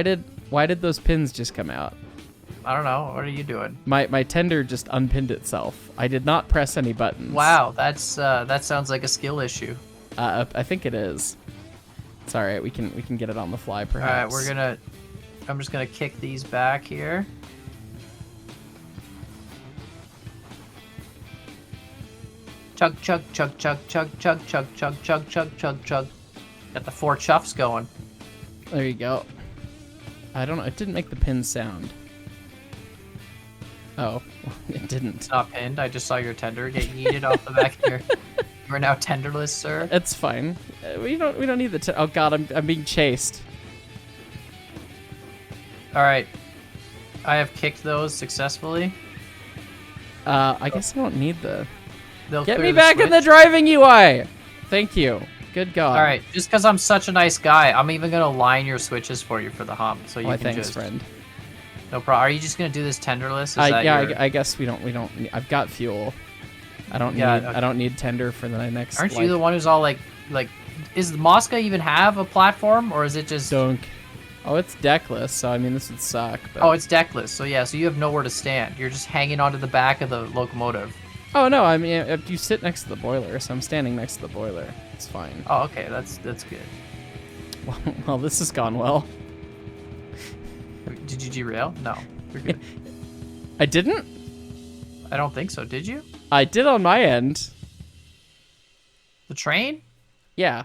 did those pins just come out? I don't know. What are you doing? My tender just unpinned itself. I did not press any buttons. Wow, that sounds like a skill issue. I think it is. It's all right. We can get it on the fly, perhaps. All right, I'm just gonna kick these back here. Chug chug chug chug chug chug chug chug chug chug chug chug. Got the 4 chuffs going. There you go. I don't know. It didn't make the pin sound. Oh, it didn't. It's not pinned. I just saw your tender get yeeted off the back of your. You're now tenderless, sir. It's fine. We don't need the. Oh God, I'm being chased. All right, I have kicked those successfully. I guess I don't need the. They'll Get clear me the back in the switch. driving UI. Thank you. Good God. All right, just because I'm such a nice guy, I'm even gonna line your switches for you for the hump, so you Why, can thanks, just. friend. No problem. Are you just gonna do this tenderless? I guess we don't. I've got fuel. I don't Yeah, need. okay. I don't need tender for the next. Aren't you the one who's all like? Is Mosca even have a platform, or is it just? Dunk. Oh, it's deckless. So I mean, this would suck. But... Oh, it's deckless. So yeah, so you have nowhere to stand. You're just hanging onto the back of the locomotive. Oh no, I mean, if you sit next to the boiler, so I'm standing next to the boiler. It's fine. Oh, okay, that's good. Well, this has gone well. Did you derail? No, you're good. I didn't. I don't think so. Did you? I did on my end. The train? Yeah.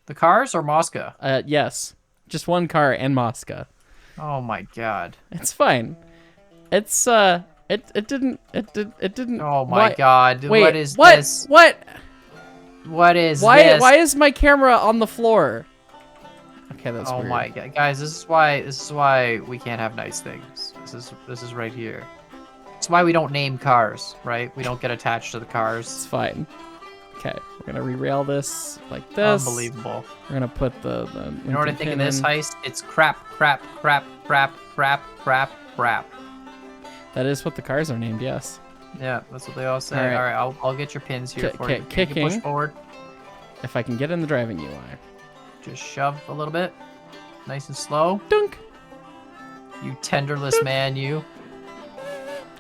The cars or Mosca? Yes. Just one car and Mosca. Oh my god. It's fine. It's it didn't. Oh my god. Wait, what is what? this? What? What is Why? this? Why is my camera on the floor? Okay, that's Oh weird. my god, guys! This is why we can't have nice things. This is right here. It's why we don't name cars, right? We don't get attached to the It's cars. fine. Okay, we're gonna re-rail this like this. Unbelievable. We're gonna put the. You know what I think in this heist? It's crap. That is what the cars are named. Yes. Yeah, that's what they all say. All right. All right, I'll get your pins here for you. Can you Kicking. push forward. If I can get in the driving UI. Just shove a little bit. Nice and slow. Dunk. You tenderless man, you.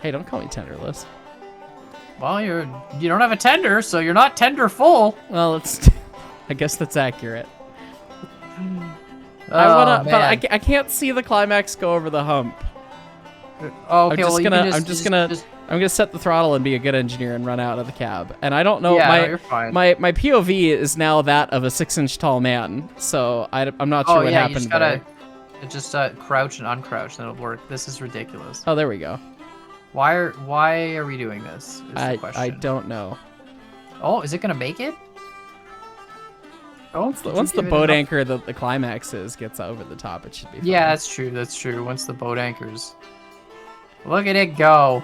Hey, don't call me tenderless. Well, you don't have a tender, so you're not tender full. Well, it's. I guess that's accurate. I wanna, but I can't see the climax go over the hump. Oh, okay, I'm gonna set the throttle and be a good engineer and run out of the cab. And I don't know. Yeah, you're fine. My POV is now that of a 6-inch tall man. So I'm not sure what happened you just gotta there. just crouch and uncrouch, then it'll work. This is ridiculous. Oh, there we go. Why are we doing this? Is the question. I don't know. Oh, is it gonna make it? Oh, Once the boat anchor the climax gets over the top, it should be fine. Yeah, that's true. That's true. Once the boat anchors. Look at it go.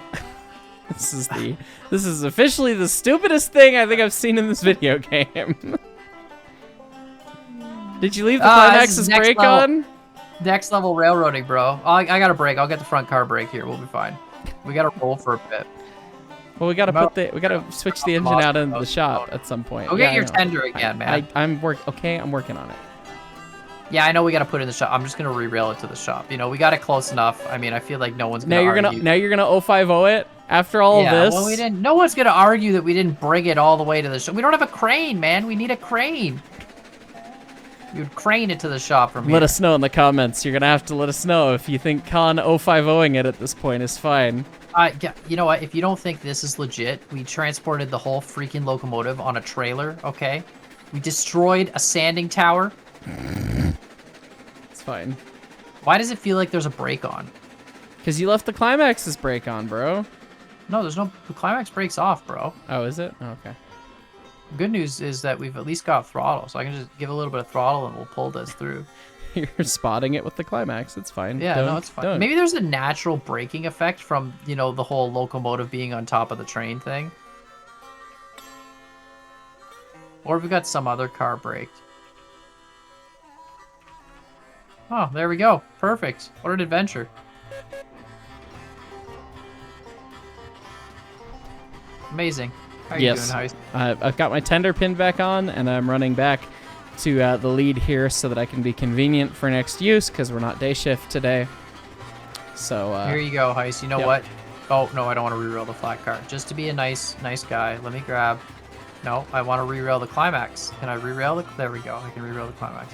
This is officially the stupidest thing I think I've seen in this video game. Did you leave the climax's brake on? Next level railroading, bro. I got a brake. I'll get the front car brake here. We'll be fine. We gotta roll for a bit. Well, we gotta switch the engine out into the shop at some point. Go get your tender again, man. I'm working on it. Yeah, I know we gotta put it in the shop. I'm just gonna re-rail it to the shop. You know, we got it close enough. I mean, I feel like no one's gonna argue. Now you're gonna 050 it after all of this. Well, we didn't. No one's gonna argue that we didn't bring it all the way to the shop. We don't have a crane, man. We need a crane. You'd crane it to the shop from here. Let us know in the comments. You're gonna have to let us know if you think Con 050ing it at this point is fine. Yeah, you know what? If you don't think this is legit, we transported the whole freaking locomotive on a trailer. Okay, we destroyed a sanding tower. It's fine. Why does it feel like there's a brake on? Because you left the climax's brake on, bro. No, there's no. The climax brake's off, bro. Oh, is it? Oh, okay. Good news is that we've at least got throttle, so I can just give a little bit of throttle and we'll pull this through. You're spotting it with the climax. It's fine. Yeah, no, it's fine. Maybe there's a natural braking effect from, you know, the whole locomotive being on top of the train thing. Or we got some other car braked. Oh, there we go. Perfect. What an adventure. Amazing. How are you doing, Heist? I've got my tender pinned back on, and I'm running back to the lead here so that I can be convenient for next use because we're not day shift today. So here you go, Heist. You know yep. what? Oh, no, I don't want to re-rail the flat car. Just to be a nice guy, let me grab... No, I want to re-rail the climax. Can I re-rail the... There we go. I can re-rail the climax.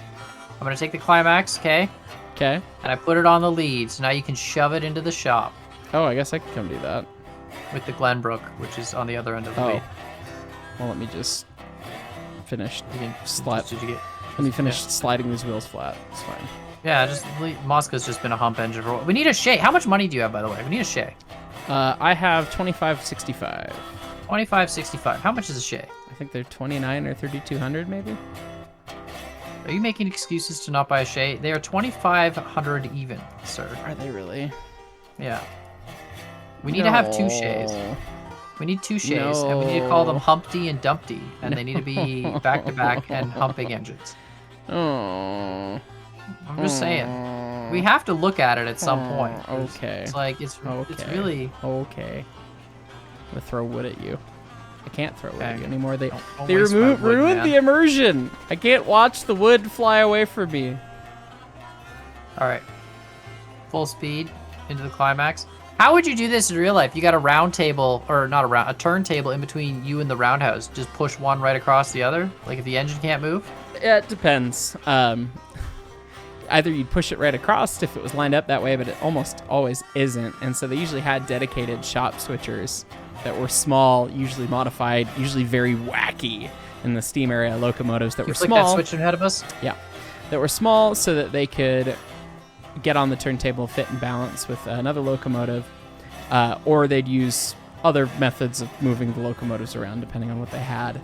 I'm going to take the climax, okay? Okay. And I put it on the lead, so now you can shove it into the shop. Oh, I guess I can come do that. With the Glenbrook, which is on the other end of the lead. Well, let me just finish. Let me finish sliding these wheels flat. It's fine. Yeah, Moscow's just been a hump engine for a while. We need a Shay. How much money do you have, by the way? We need a Shay. I have 2565. 2565. How much is a Shay? I think they're 29 or 3200 maybe. Are you making excuses to not buy a Shay? They are 2500 even, sir. Are they really? Yeah. We need to have 2 Shays. We need 2 Shays, and we need to call them Humpty and Dumpty, and they need to be back-to-back and humping engines. Oh. I'm just saying. We have to look at it at some point. Okay. It's like, it's really... Okay. I'm gonna throw wood at you. I can't throw wood at you anymore. They ruined the immersion. I can't watch the wood fly away from me. All right. Full speed into the climax. How would you do this in real life? You got a round table, or not a turntable in between you and the roundhouse. Just push one right across the other? Like if the engine can't move? Yeah, it depends. Either you'd push it right across if it was lined up that way, but it almost always isn't. And so they usually had dedicated shop switchers that were small, usually modified, usually very wacky in the steam area locomotives that were small. That switch ahead of us? Yeah. That were small so that they could get on the turntable, fit and balance with another locomotive, or they'd use other methods of moving the locomotives around depending on what they had.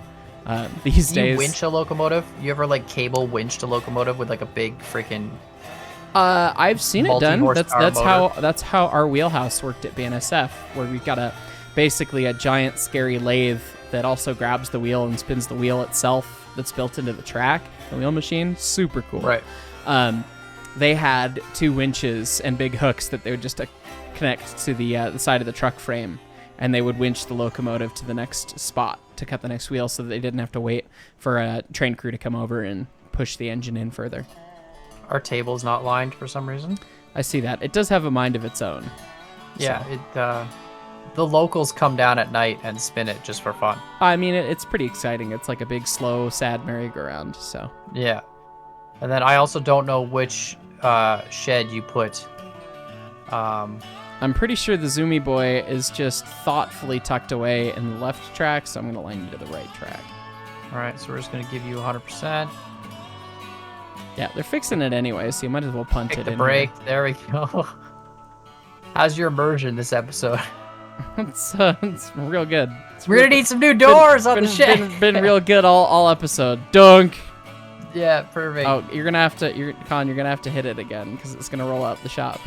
These days, you winch a locomotive? You ever like cable winched a locomotive with like a big freaking? I've seen it done. That's motor? how our wheelhouse worked at BNSF, where we've got basically a giant scary lathe that also grabs the wheel and spins the wheel itself. That's built into the track, the wheel machine. Super cool. Right. They had 2 winches and big hooks that they would just connect to the side of the truck frame, and they would winch the locomotive to the next spot to cut the next wheel so that they didn't have to wait for a train crew to come over and push the engine in further. Our table's not lined for some reason. I see that. It does have a mind of its own. Yeah, so. The locals come down at night and spin it just for fun. I mean, it's pretty exciting. It's like a big, slow, sad merry-go-round, so. Yeah. And then I also don't know which shed you put. I'm pretty sure the Zoomy Boy is just thoughtfully tucked away in the left track, so I'm going to line you to the right track. All right, so we're just going to give you 100%. Yeah, they're fixing it anyway, so you might as well punt it in. Take the brake. There we go. How's your immersion this episode? It's real good. We're going to need some new doors on the shed. Been real good all episode. Dunk. Yeah, perfect. Oh, you're gonna have to hit it again because it's gonna roll out the shop.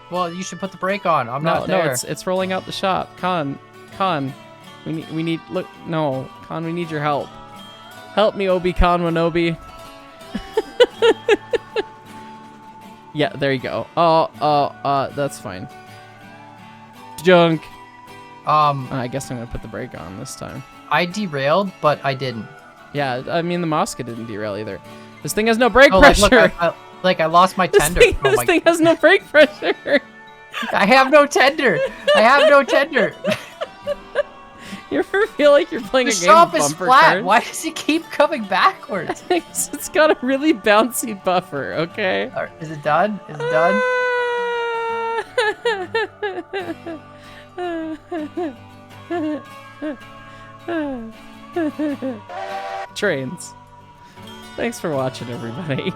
Well, you should put the brake on. I'm not there. No, it's rolling out the shop. Con, we need Con, we need your help. Help me, Obi-Wan Wanobi. Yeah, there you go. That's fine. Junk. I guess I'm gonna put the brake on this time. I derailed, but I didn't. Yeah, I mean, the Mosca didn't derail either. This thing has no brake pressure. Look, I lost my tender. This thing has no brake pressure. I have no tender. I have no tender. You ever feel like you're playing a game The of shop is bumper flat. cars? Why does it keep coming backwards? It's got a really bouncy buffer, okay? Is it done? Is it done? Trains. Thanks for watching, everybody.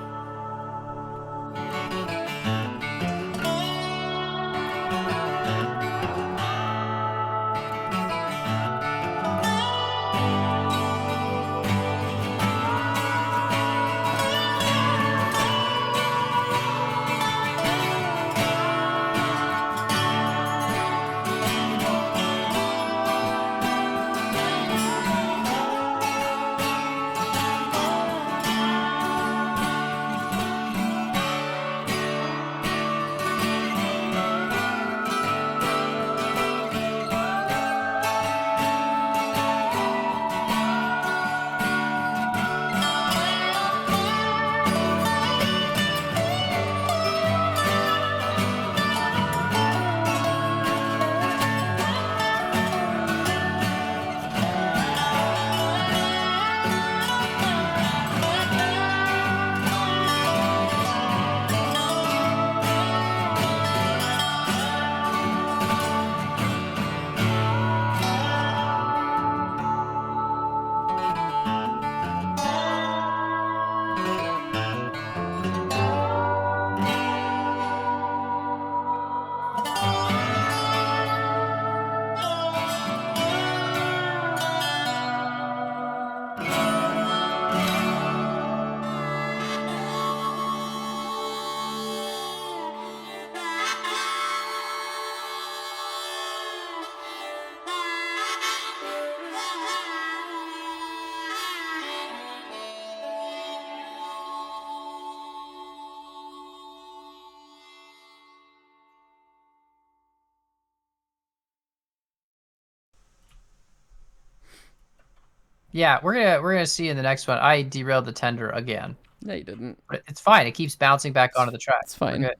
Yeah, we're gonna see in the next one. I derailed the tender again. No, you didn't. But it's fine. It keeps bouncing back onto the track. It's We're fine. good.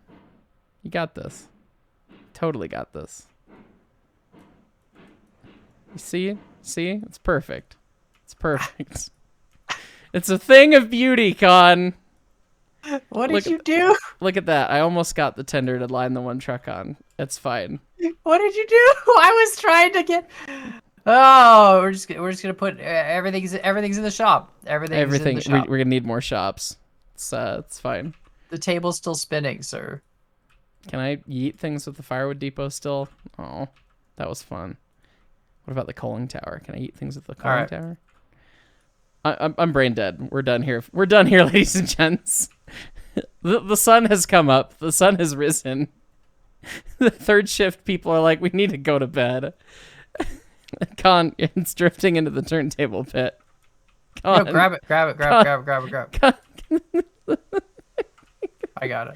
You got this. Totally got this. You see? See? It's perfect. It's perfect. It's a thing of beauty, Con. What did you do? Look at that. I almost got the tender to line the one truck on. It's fine. What did you do? I was trying to get. Oh, we're just gonna put everything's in the shop. Everything's in the shop. We're gonna need more shops. It's fine. The table's still spinning, sir. Can I yeet things with the firewood depot still? Oh, that was fun. What about the coaling tower? Can I eat things with the coaling tower? I'm brain dead. We're done here. We're done here, ladies and gents. The sun has come up. The sun has risen. The third shift people are like, we need to go to bed. Con, it's drifting into the turntable pit. Con. No, grab it. I got it.